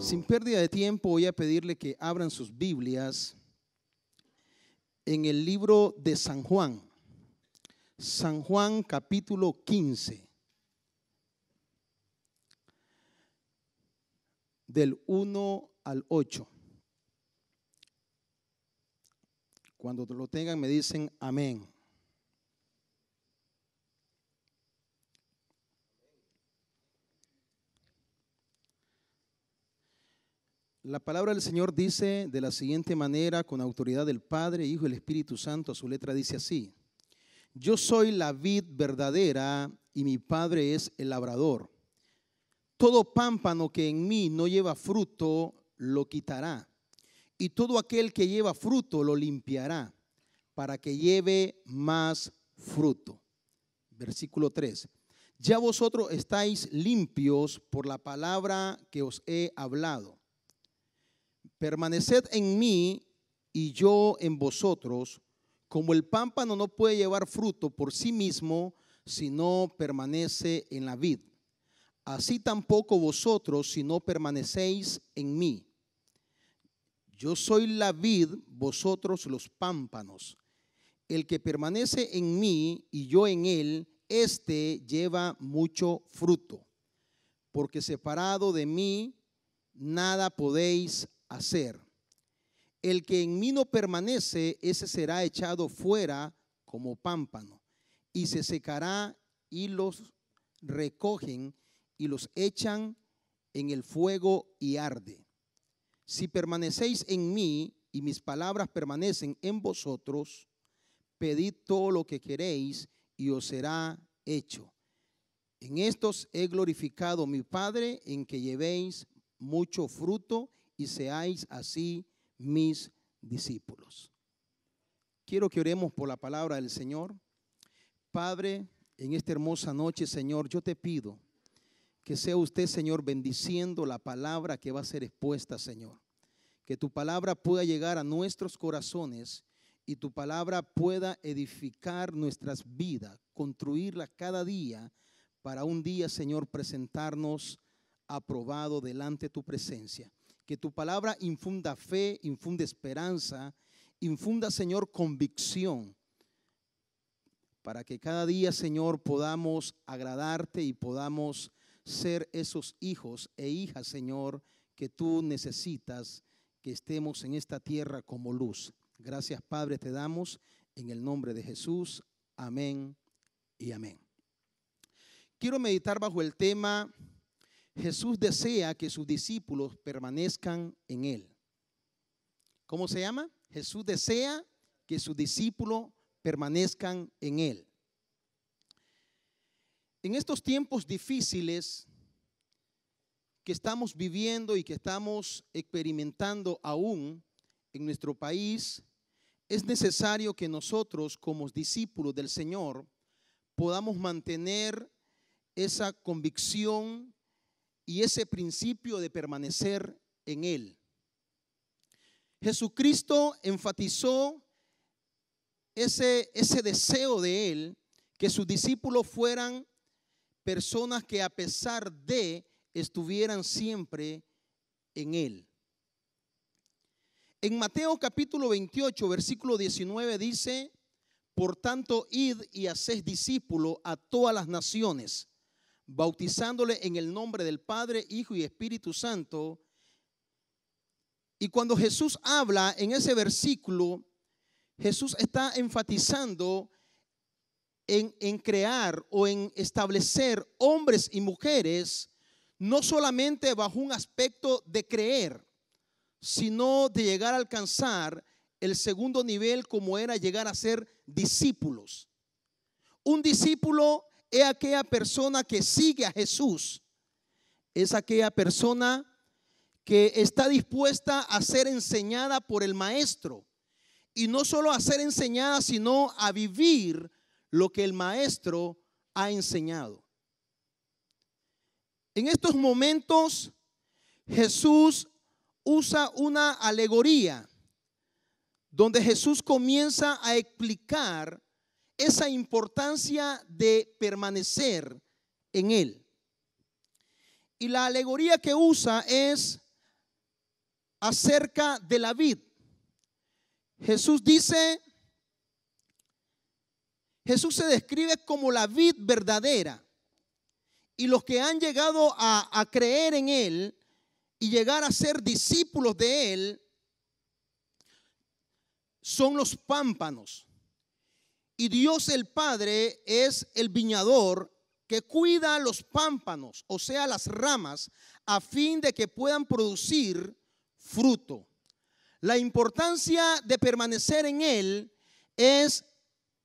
Sin pérdida de tiempo, voy a pedirle que abran sus Biblias en el libro de San Juan. San Juan capítulo 15. Del 1 al 8. Cuando lo tengan me dicen amén. La palabra del Señor dice de la siguiente manera, con autoridad del Padre, Hijo y el Espíritu Santo. A su letra dice así: yo soy la vid verdadera y mi Padre es el labrador. Todo pámpano que en mí no lleva fruto lo quitará, y todo aquel que lleva fruto lo limpiará, para que lleve más fruto. Versículo 3. Ya vosotros estáis limpios por la palabra que os he hablado. Permaneced en mí y yo en vosotros, como el pámpano no puede llevar fruto por sí mismo si no permanece en la vid. Así tampoco vosotros si no permanecéis en mí. Yo soy la vid, vosotros los pámpanos. El que permanece en mí y yo en él, éste lleva mucho fruto, porque separado de mí nada podéis hacer. El que en mí no permanece, ese será echado fuera como pámpano, y se secará, y los recogen y los echan en el fuego y arde. Si permanecéis en mí y mis palabras permanecen en vosotros, pedid todo lo que queréis y os será hecho. En estos he glorificado a mi Padre, en que llevéis mucho fruto y seáis así mis discípulos. Quiero que oremos por la palabra del Señor. Padre, en esta hermosa noche, Señor, yo te pido que sea usted, Señor, bendiciendo la palabra que va a ser expuesta, Señor. Que tu palabra pueda llegar a nuestros corazones y tu palabra pueda edificar nuestras vidas, construirla cada día para un día, Señor, presentarnos aprobado delante de tu presencia. Que tu palabra infunda fe, infunda esperanza, infunda, Señor, convicción, para que cada día, Señor, podamos agradarte y podamos ser esos hijos e hijas, Señor, que tú necesitas que estemos en esta tierra como luz. Gracias, Padre, te damos en el nombre de Jesús. Amén y amén. Quiero meditar bajo el tema: Jesús desea que sus discípulos permanezcan en Él. ¿Cómo se llama? Jesús desea que sus discípulos permanezcan en Él. En estos tiempos difíciles que estamos viviendo y que estamos experimentando aún en nuestro país, es necesario que nosotros, como discípulos del Señor, podamos mantener esa convicción y ese principio de permanecer en Él. Jesucristo enfatizó ese deseo de Él, que sus discípulos fueran personas que a pesar de estuvieran siempre en Él. En Mateo capítulo 28, versículo 19 dice: por tanto, id y haced discípulos a todas las naciones, bautizándole en el nombre del Padre, Hijo y Espíritu Santo. Y cuando Jesús habla en ese versículo, Jesús está enfatizando en crear o en establecer hombres y mujeres, no solamente bajo un aspecto de creer, sino de llegar a alcanzar el segundo nivel, como era llegar a ser discípulos. Un discípulo es aquella persona que sigue a Jesús, es aquella persona que está dispuesta a ser enseñada por el maestro, y no solo a ser enseñada, sino a vivir lo que el maestro ha enseñado. En estos momentos Jesús usa una alegoría donde Jesús comienza a explicar esa importancia de permanecer en él. Y la alegoría que usa es acerca de la vid. Jesús se describe como la vid verdadera. Y los que han llegado a creer en él y llegar a ser discípulos de él son los pámpanos. Y Dios el Padre es el viñador que cuida los pámpanos, o sea, las ramas, a fin de que puedan producir fruto. La importancia de permanecer en él es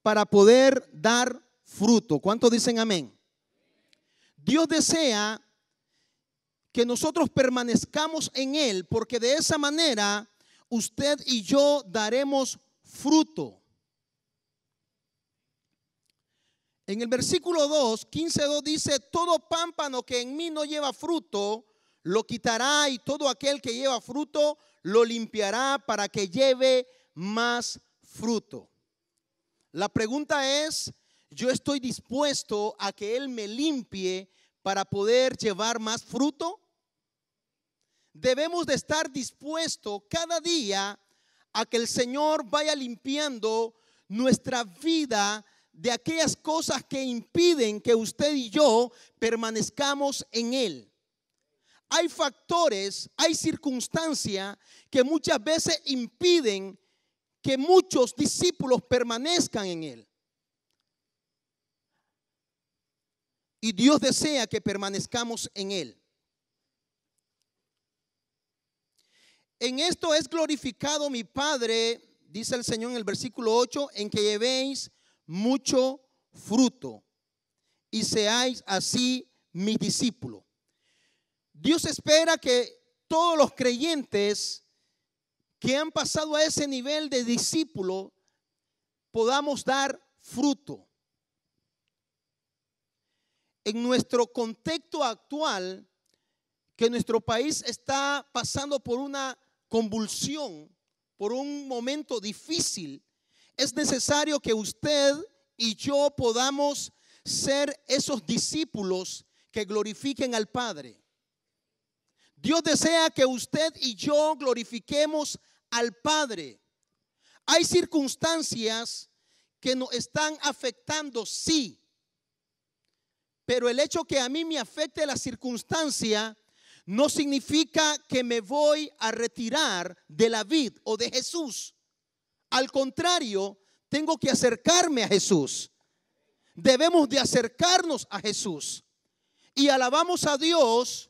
para poder dar fruto. ¿Cuántos dicen amén? Dios desea que nosotros permanezcamos en él, porque de esa manera usted y yo daremos fruto. En el versículo 2, 15:2 dice: todo pámpano que en mí no lleva fruto, lo quitará, y todo aquel que lleva fruto, lo limpiará para que lleve más fruto. La pregunta es: ¿yo estoy dispuesto a que Él me limpie para poder llevar más fruto? Debemos de estar dispuestos cada día a que el Señor vaya limpiando nuestra vida de aquellas cosas que impiden que usted y yo permanezcamos en él. Hay factores, hay circunstancias que muchas veces impiden que muchos discípulos permanezcan en él. Y Dios desea que permanezcamos en él. En esto es glorificado mi Padre, dice el Señor en el versículo 8, en que llevéis mucho fruto y seáis así mis discípulos. Dios espera que todos los creyentes que han pasado a ese nivel de discípulo podamos dar fruto. En nuestro contexto actual, que nuestro país está pasando por una convulsión, por un momento difícil, es necesario que usted y yo podamos ser esos discípulos que glorifiquen al Padre. Dios desea que usted y yo glorifiquemos al Padre. Hay circunstancias que nos están afectando, sí, pero el hecho que a mí me afecte la circunstancia no significa que me voy a retirar de la vid o de Jesús. Al contrario, tengo que acercarme a Jesús. Debemos de acercarnos a Jesús. Y alabamos a Dios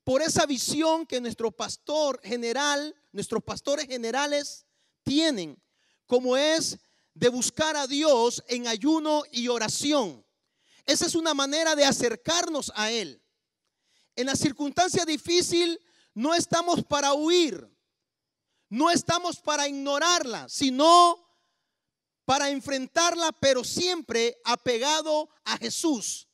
por esa visión que nuestro pastor general, nuestros pastores generales tienen, como es de buscar a Dios en ayuno y oración. Esa es una manera de acercarnos a Él. En la circunstancia difícil no estamos para huir, no estamos para ignorarla, sino para enfrentarla, pero siempre apegado a Jesús.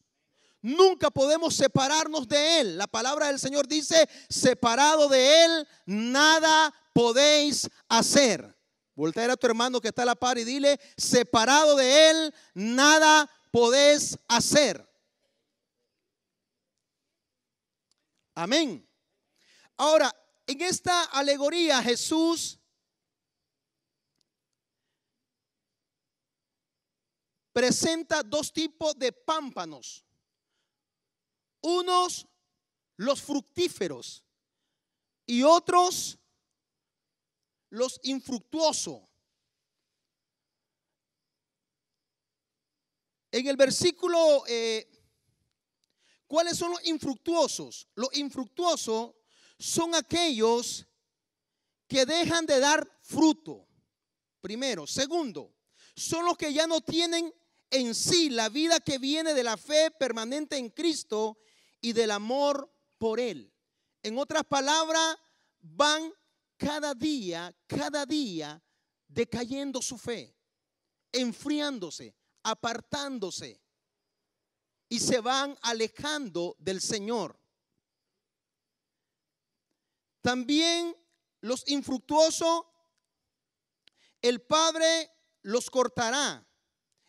Nunca podemos separarnos de Él. La palabra del Señor dice: separado de Él, nada podéis hacer. Voltea a tu hermano que está a la par y dile: separado de Él, nada podéis hacer. Amén. Ahora, en esta alegoría Jesús presenta dos tipos de pámpanos. Unos los fructíferos y otros los infructuosos. En el versículo, ¿cuáles son los infructuosos? Los infructuosos son aquellos que dejan de dar fruto, primero. Segundo, son los que ya no tienen en sí la vida que viene de la fe permanente en Cristo y del amor por Él. En otras palabras, van cada día decayendo su fe, enfriándose, apartándose, y se van alejando del Señor. También los infructuosos, el Padre los cortará,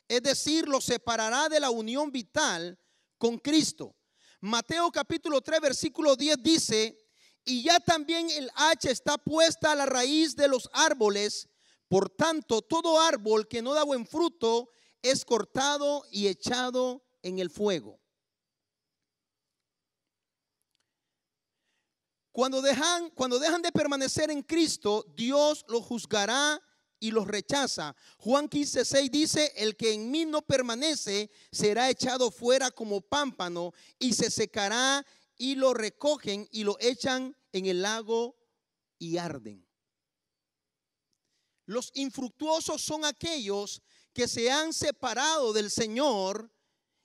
es decir, los separará de la unión vital con Cristo. Mateo capítulo 3 versículo 10 dice: y ya también el hacha está puesta a la raíz de los árboles. Por tanto, todo árbol que no da buen fruto es cortado y echado en el fuego. Cuando dejan de permanecer en Cristo, Dios los juzgará y los rechaza. Juan 15:6 dice: el que en mí no permanece será echado fuera como pámpano y se secará, y lo recogen y lo echan en el lago y arden. Los infructuosos son aquellos que se han separado del Señor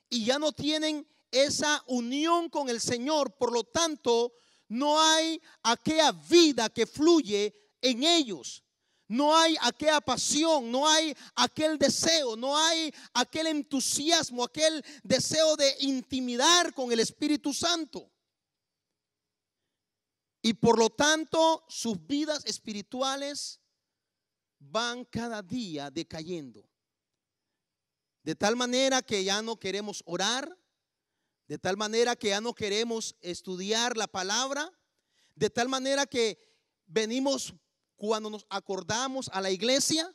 y ya no tienen esa unión con el Señor. Por lo tanto, no hay aquella vida que fluye en ellos. No hay aquella pasión, no hay aquel deseo, no hay aquel entusiasmo, aquel deseo de intimidar con el Espíritu Santo. Y por lo tanto, sus vidas espirituales van cada día decayendo. De tal manera que ya no queremos orar, de tal manera que ya no queremos estudiar la palabra, de tal manera que venimos cuando nos acordamos a la iglesia.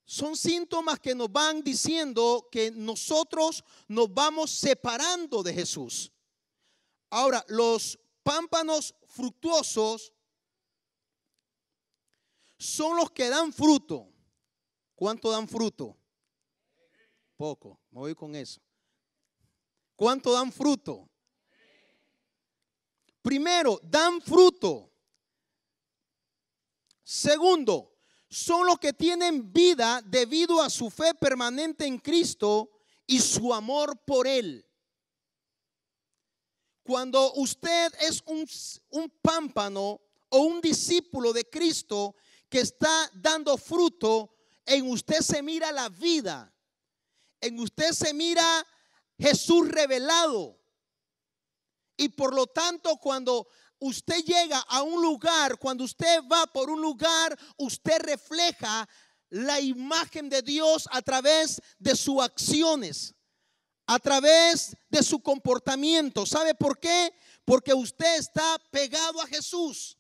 Son síntomas que nos van diciendo que nosotros nos vamos separando de Jesús. Ahora, los pámpanos fructuosos son los que dan fruto. ¿Cuánto dan fruto? Poco, me voy con eso. ¿Cuánto dan fruto? Primero, dan fruto. Segundo, son los que tienen vida debido a su fe permanente en Cristo y su amor por Él. Cuando usted es un pámpano o un discípulo de Cristo que está dando fruto, en usted se mira la vida, en usted se mira Jesús revelado. Y por lo tanto, cuando usted llega a un lugar, cuando usted va por un lugar, usted refleja la imagen de Dios a través de sus acciones, a través de su comportamiento. ¿Sabe por qué? Porque usted está pegado a Jesús.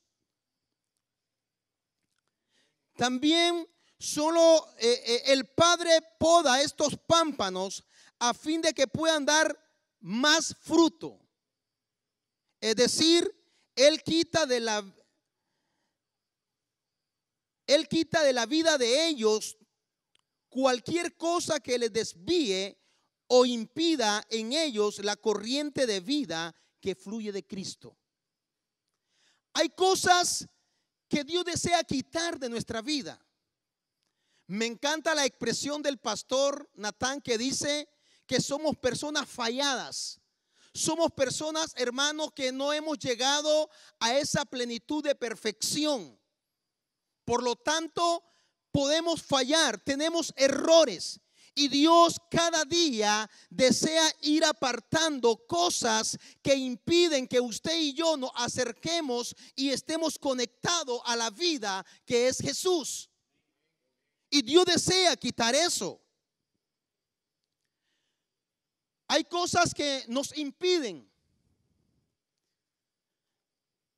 También solo el Padre poda estos pámpanos a fin de que puedan dar más fruto. Es decir, Él quita de la vida de ellos cualquier cosa que les desvíe o impida en ellos la corriente de vida que fluye de Cristo. Hay cosas que Dios desea quitar de nuestra vida. Me encanta la expresión del pastor Natán, que dice que somos personas falladas. Somos personas, hermanos, que no hemos llegado a esa plenitud de perfección. Por lo tanto, podemos fallar, tenemos errores. Y Dios cada día desea ir apartando cosas que impiden que usted y yo nos acerquemos y estemos conectados a la vida que es Jesús. Y Dios desea quitar eso. Hay cosas que nos impiden.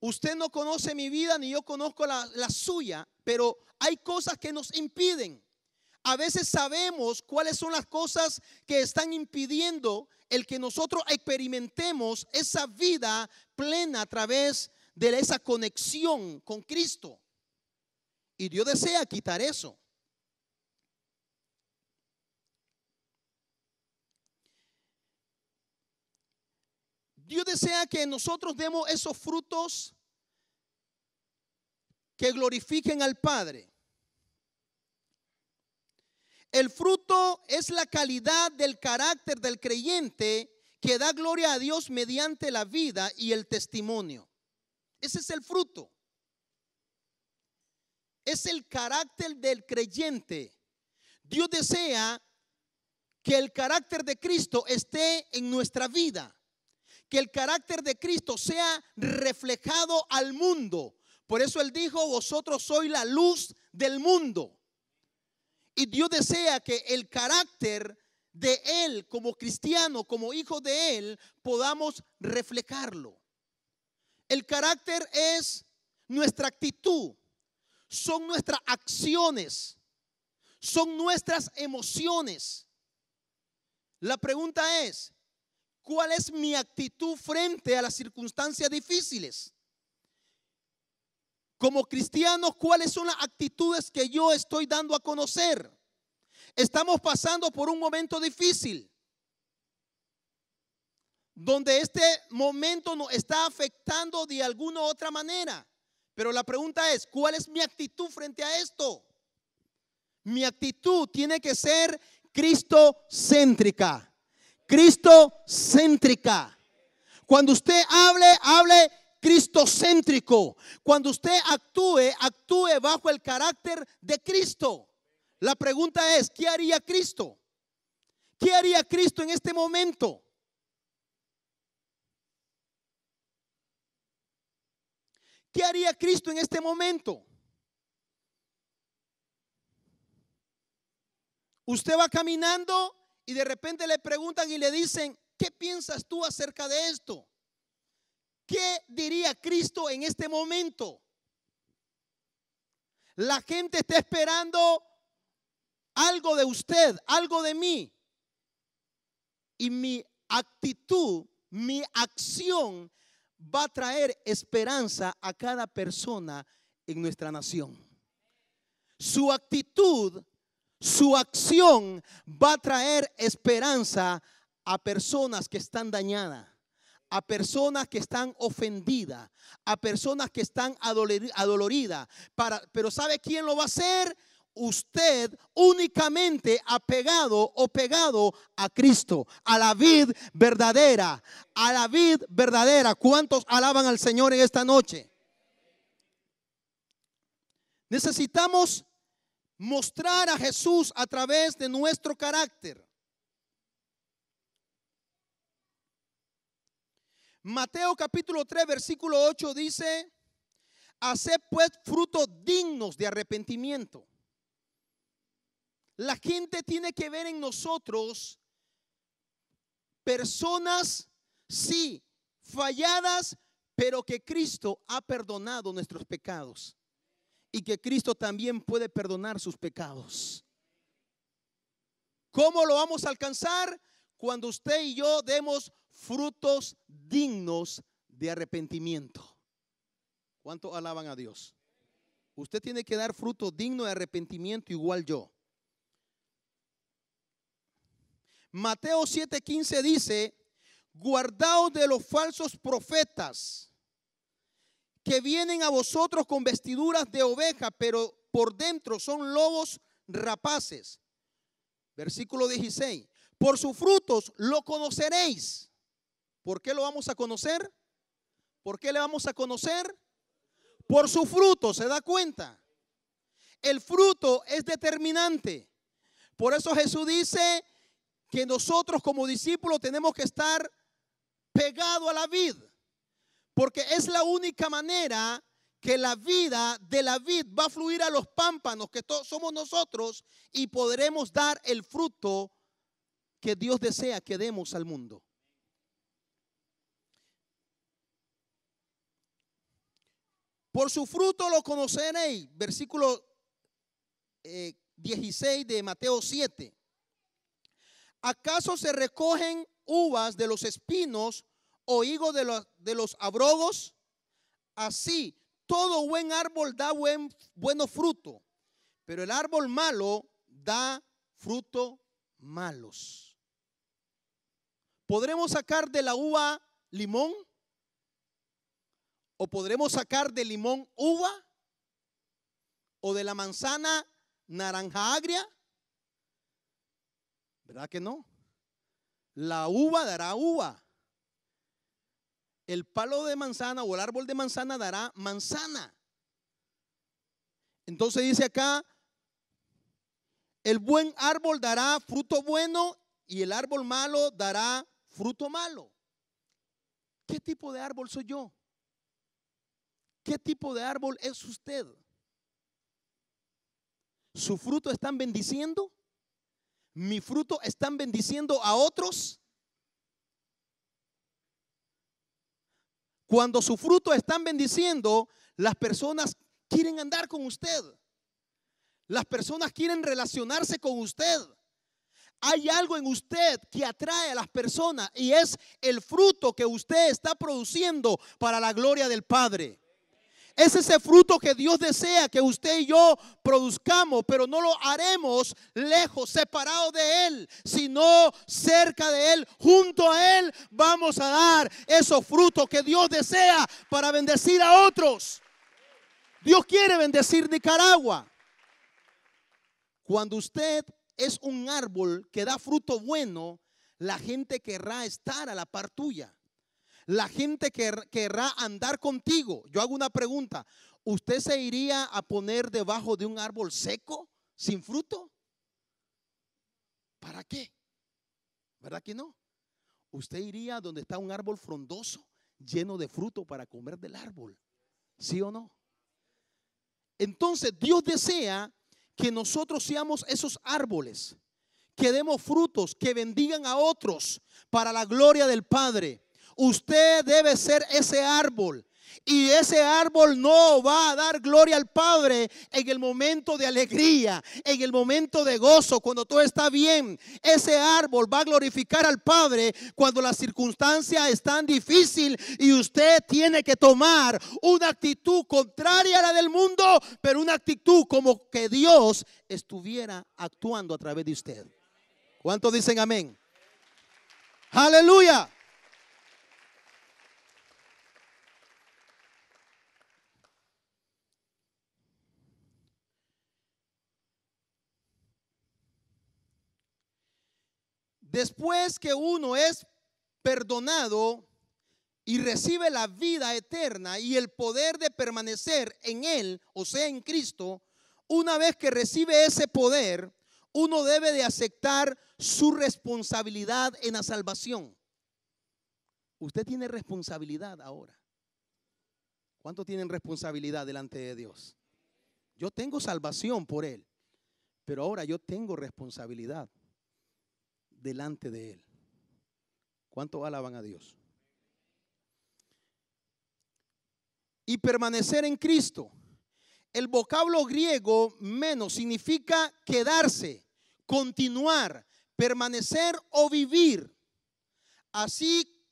Usted no conoce mi vida ni yo conozco la suya, pero hay cosas que nos impiden. A veces sabemos cuáles son las cosas que están impidiendo el que nosotros experimentemos esa vida plena a través de esa conexión con Cristo. Y Dios desea quitar eso. Dios desea que nosotros demos esos frutos que glorifiquen al Padre. El fruto es la calidad del carácter del creyente que da gloria a Dios mediante la vida y el testimonio. Ese es el fruto. Es el carácter del creyente. Dios desea que el carácter de Cristo esté en nuestra vida, que el carácter de Cristo sea reflejado al mundo. Por eso Él dijo: vosotros sois la luz del mundo. Y Dios desea que el carácter de Él como cristiano, como hijo de Él, podamos reflejarlo. El carácter es nuestra actitud, son nuestras acciones, son nuestras emociones. La pregunta es, ¿cuál es mi actitud frente a las circunstancias difíciles? Como cristianos, ¿cuáles son las actitudes que yo estoy dando a conocer? Estamos pasando por un momento difícil, donde este momento nos está afectando de alguna u otra manera. Pero la pregunta es, ¿cuál es mi actitud frente a esto? Mi actitud tiene que ser cristocéntrica. Cristocéntrica. Cuando usted hable cristocéntrico. Cuando usted actúe bajo el carácter de Cristo. La pregunta es, ¿qué haría Cristo? ¿Qué haría Cristo en este momento? ¿Qué haría Cristo en este momento? Usted va caminando y de repente le preguntan y le dicen, ¿qué piensas tú acerca de esto? ¿Qué diría Cristo en este momento? La gente está esperando algo de usted, algo de mí. Y mi actitud, mi acción va a traer esperanza a cada persona en nuestra nación. Su actitud, su acción va a traer esperanza a personas que están dañadas, a personas que están ofendidas, a personas que están adoloridas. Pero ¿sabe quién lo va a hacer? Usted, únicamente apegado o pegado a Cristo, a la vid verdadera, a la vid verdadera. ¿Cuántos alaban al Señor en esta noche? Necesitamos mostrar a Jesús a través de nuestro carácter. Mateo capítulo 3 versículo 8 dice: haced pues frutos dignos de arrepentimiento. La gente tiene que ver en nosotros personas, sí, falladas, pero que Cristo ha perdonado nuestros pecados y que Cristo también puede perdonar sus pecados. ¿Cómo lo vamos a alcanzar? Cuando usted y yo demos frutos dignos de arrepentimiento. ¿Cuántos alaban a Dios? Usted tiene que dar frutos dignos de arrepentimiento, igual yo. Mateo 7:15 dice: guardaos de los falsos profetas que vienen a vosotros con vestiduras de oveja, pero por dentro son lobos rapaces. Versículo 16: por sus frutos lo conoceréis. ¿Por qué lo vamos a conocer? ¿Por qué le vamos a conocer? Por su fruto. ¿Se da cuenta? El fruto es determinante. Por eso Jesús dice que nosotros como discípulos tenemos que estar pegados a la vid, porque es la única manera que la vida de la vid va a fluir a los pámpanos que somos nosotros, y podremos dar el fruto que Dios desea que demos al mundo. Por su fruto lo conoceréis. Versículo 16 de Mateo 7. ¿Acaso se recogen uvas de los espinos o higos de los abrogos? Así, todo buen árbol da buenos frutos, pero el árbol malo da frutos malos. ¿Podremos sacar de la uva limón? ¿O podremos sacar del limón uva? ¿O de la manzana naranja agria? ¿Verdad que no? La uva dará uva. El palo de manzana o el árbol de manzana dará manzana. Entonces dice acá: el buen árbol dará fruto bueno y el árbol malo dará fruto malo. ¿Qué tipo de árbol soy yo? ¿Qué tipo de árbol es usted? ¿Su fruto están bendiciendo? ¿Mi fruto están bendiciendo a otros? Cuando su fruto están bendiciendo, las personas quieren andar con usted. Las personas quieren relacionarse con usted. Hay algo en usted que atrae a las personas y es el fruto que usted está produciendo para la gloria del Padre. Es ese fruto que Dios desea que usted y yo produzcamos, pero no lo haremos lejos, separados de Él, sino cerca de Él, junto a Él. Vamos a dar esos frutos que Dios desea para bendecir a otros. Dios quiere bendecir Nicaragua. Cuando usted es un árbol que da fruto bueno, la gente querrá estar a la par tuya. La gente querrá andar contigo. Yo hago una pregunta. ¿Usted se iría a poner debajo de un árbol seco, sin fruto? ¿Para qué? ¿Verdad que no? Usted iría donde está un árbol frondoso, lleno de fruto para comer del árbol. ¿Sí o no? Entonces Dios desea que nosotros seamos esos árboles, que demos frutos, que bendigan a otros para la gloria del Padre. Usted debe ser ese árbol. Y ese árbol no va a dar gloria al Padre en el momento de alegría, en el momento de gozo, cuando todo está bien. Ese árbol va a glorificar al Padre cuando las circunstancias están difíciles y usted tiene que tomar una actitud contraria a la del mundo, pero una actitud como que Dios estuviera actuando a través de usted. ¿Cuántos dicen amén? Aleluya. Después que uno es perdonado y recibe la vida eterna y el poder de permanecer en Él, o sea, en Cristo, una vez que recibe ese poder, uno debe de aceptar su responsabilidad en la salvación. Usted tiene responsabilidad ahora. ¿Cuántos tienen responsabilidad delante de Dios? Yo tengo salvación por Él, pero ahora yo tengo responsabilidad delante de Él. ¿Cuántos alaban a Dios? Y permanecer en Cristo. El vocablo griego menos significa quedarse, continuar, permanecer o vivir. Así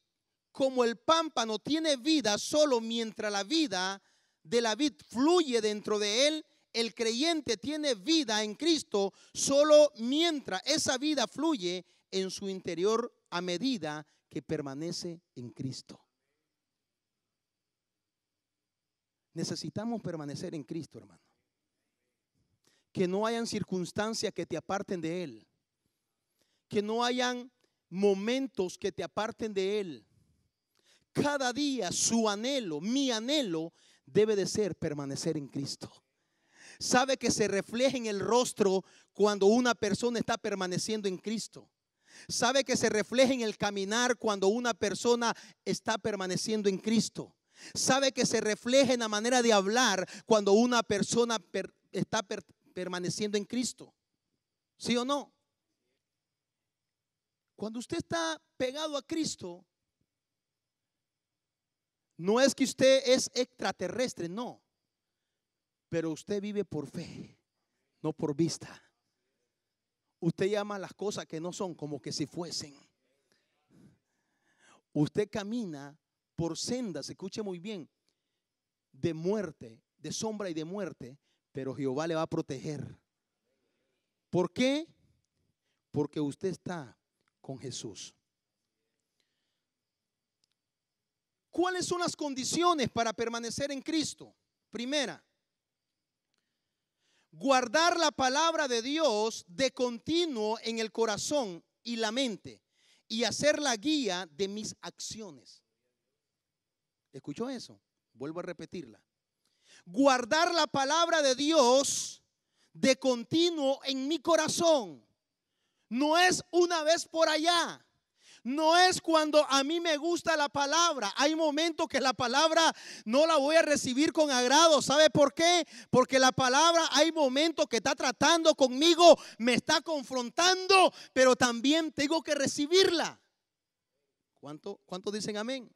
como el pámpano tiene vida solo mientras la vida de la vid fluye dentro de él, el creyente tiene vida en Cristo solo mientras esa vida fluye en su interior a medida que permanece en Cristo. Necesitamos permanecer en Cristo, hermano. Que no hayan circunstancias que te aparten de Él. Que no hayan momentos que te aparten de Él. Cada día su anhelo, mi anhelo, debe de ser permanecer en Cristo. Sabe que se refleja en el rostro cuando una persona está permaneciendo en Cristo. Sabe que se refleja en el caminar cuando una persona está permaneciendo en Cristo. Sabe que se refleja en la manera de hablar cuando una persona está permaneciendo en Cristo. ¿Sí o no? Cuando usted está pegado a Cristo, no es que usted es extraterrestre, no. Pero usted vive por fe, no por vista. Usted llama las cosas que no son como que si fuesen. Usted camina por sendas, escuche muy bien, de muerte, de sombra y de muerte, pero Jehová le va a proteger. ¿Por qué? Porque usted está con Jesús. ¿Cuáles son las condiciones para permanecer en Cristo? Primera, guardar la palabra de Dios de continuo en el corazón y la mente y hacer la guía de mis acciones. ¿Escuchó eso? Vuelvo a repetirla. Guardar la palabra de Dios de continuo en mi corazón. No es una vez por allá. No es cuando a mí me gusta la palabra. Hay momentos que la palabra no la voy a recibir con agrado. ¿Sabe por qué? Porque la palabra hay momentos que está tratando conmigo, me está confrontando, pero también tengo que recibirla. ¿Cuántos dicen amén?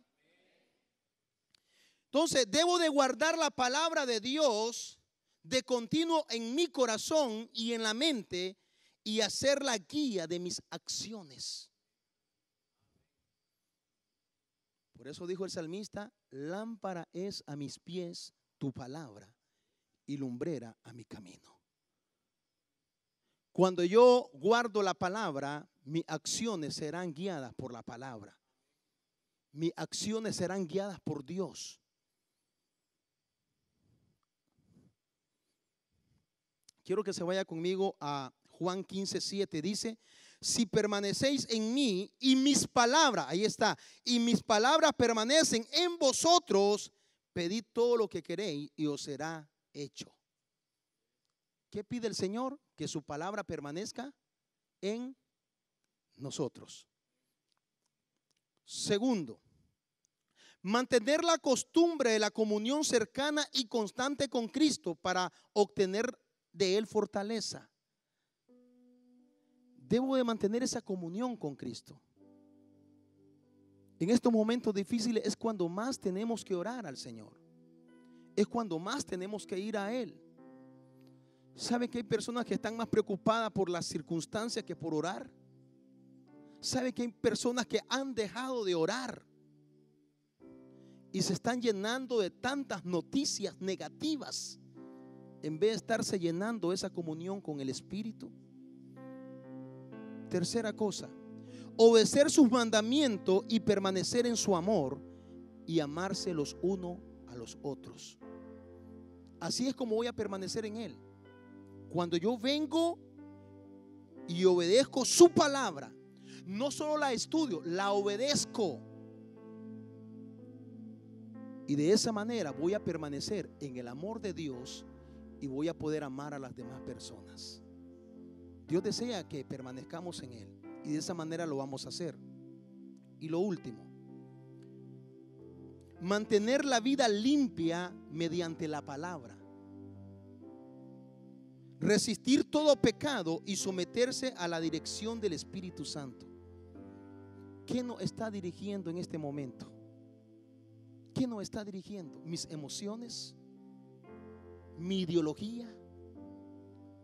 Entonces debo de guardar la palabra de Dios de continuo en mi corazón y en la mente y hacer la guía de mis acciones. Por eso dijo el salmista: lámpara es a mis pies tu palabra y lumbrera a mi camino. Cuando yo guardo la palabra, mis acciones serán guiadas por la palabra. Mis acciones serán guiadas por Dios. Quiero que se vaya conmigo a Juan 15:7. Dice: si permanecéis en mí y mis palabras, ahí está, y mis palabras permanecen en vosotros, pedid todo lo que queréis y os será hecho. ¿Qué pide el Señor? Que su palabra permanezca en nosotros. Segundo, mantener la costumbre de la comunión cercana y constante con Cristo para obtener de Él fortaleza. Debo de mantener esa comunión con Cristo. En estos momentos difíciles es cuando más tenemos que orar al Señor. Es cuando más tenemos que ir a Él. ¿Sabe que hay personas que están más preocupadas por las circunstancias que por orar? ¿Sabe que hay personas que han dejado de orar y se están llenando de tantas noticias negativas en vez de estarse llenando esa comunión con el Espíritu? Tercera cosa, obedecer sus mandamientos y permanecer en su amor y amarse los unos a los otros. Así es como voy a permanecer en Él. Cuando yo vengo y obedezco su palabra, no solo la estudio, la obedezco. Y de esa manera voy a permanecer en el amor de Dios y voy a poder amar a las demás personas. Dios desea que permanezcamos en Él y de esa manera lo vamos a hacer. Y lo último, mantener la vida limpia mediante la palabra. Resistir todo pecado y someterse a la dirección del Espíritu Santo. ¿Qué nos está dirigiendo en este momento? ¿Qué nos está dirigiendo? ¿Mis emociones? ¿Mi ideología?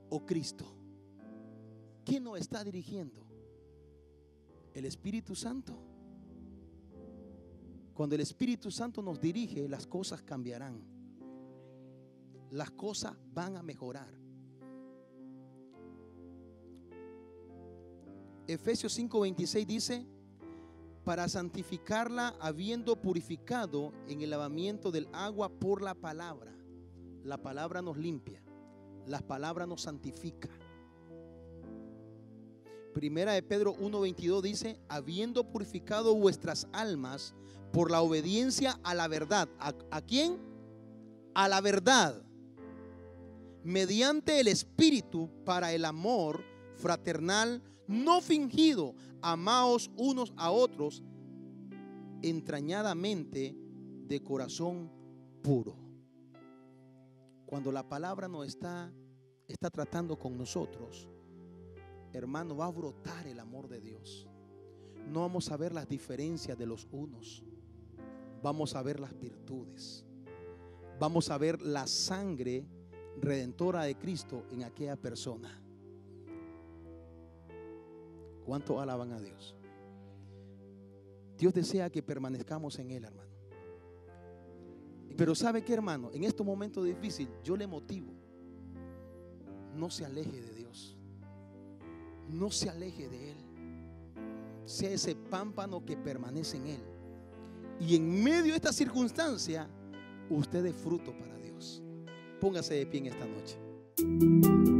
¿O Cristo? ¿Quién nos está dirigiendo? ¿El Espíritu Santo? Cuando el Espíritu Santo nos dirige, las cosas cambiarán. Las cosas van a mejorar. Efesios 5:26 dice: para santificarla habiendo purificado en el lavamiento del agua por la palabra. La palabra nos limpia, la palabra nos santifica. Primera de Pedro 1:22 dice: habiendo purificado vuestras almas por la obediencia a la verdad. ¿A quién? A la verdad, mediante el Espíritu, para el amor fraternal no fingido. Amaos unos a otros entrañadamente de corazón puro. Cuando la palabra nos está tratando con nosotros, hermano, va a brotar el amor de Dios. No vamos a ver las diferencias de los unos, vamos a ver las virtudes, vamos a ver la sangre redentora de Cristo en aquella persona. ¿Cuánto alaban a Dios? Dios desea que permanezcamos en Él, hermano. Pero ¿sabe qué, hermano? En estos momentos difíciles yo le motivo: no se aleje de Dios, no se aleje de Él. Sea ese pámpano que permanece en Él. Y en medio de esta circunstancia, usted es fruto para Dios. Póngase de pie en esta noche.